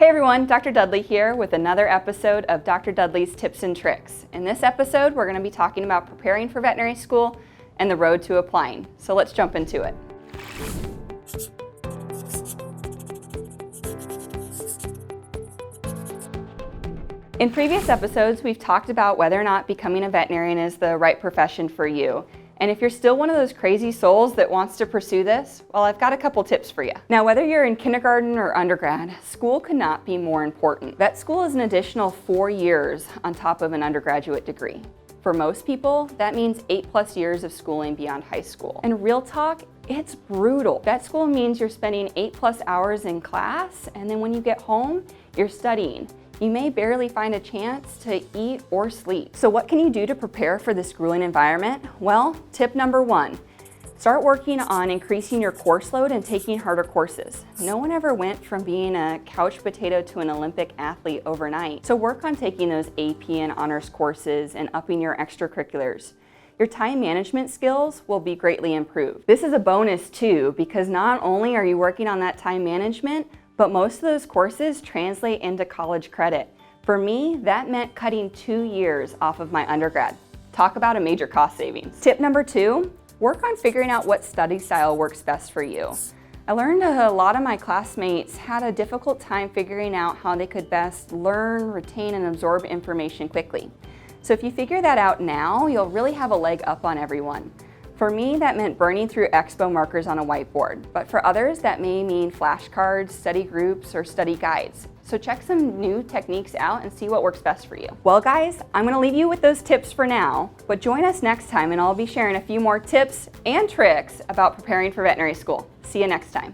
Hey everyone, Dr. Dudley here with another episode of Dr. Dudley's Tips and Tricks. In this episode, we're going to be talking about preparing for veterinary school and the road to applying. So let's jump into it. In previous episodes, we've talked about whether or not becoming a veterinarian is the right profession for you. And if you're still one of those crazy souls that wants to pursue this, well, I've got a couple tips for you. Now, whether you're in kindergarten or undergrad, school could not be more important. Vet school is an additional 4 years on top of an undergraduate degree. For most people, that means 8+ years of schooling beyond high school. And real talk, it's brutal. Vet school means you're spending 8+ hours in class, and then when you get home, you're studying. You may barely find a chance to eat or sleep. So what can you do to prepare for this grueling environment? Well, tip number 1, start working on increasing your course load and taking harder courses. No one ever went from being a couch potato to an Olympic athlete overnight. So work on taking those AP and honors courses and upping your extracurriculars. Your time management skills will be greatly improved. This is a bonus too, because not only are you working on that time management, but most of those courses translate into college credit. For me, that meant cutting 2 years off of my undergrad. Talk about a major cost savings. Tip number 2, work on figuring out what study style works best for you. I learned a lot of my classmates had a difficult time figuring out how they could best learn, retain, and absorb information quickly. So if you figure that out now, you'll really have a leg up on everyone. For me, that meant burning through expo markers on a whiteboard, but for others, that may mean flashcards, study groups, or study guides. So check some new techniques out and see what works best for you. Well guys, I'm gonna leave you with those tips for now, but join us next time and I'll be sharing a few more tips and tricks about preparing for veterinary school. See you next time.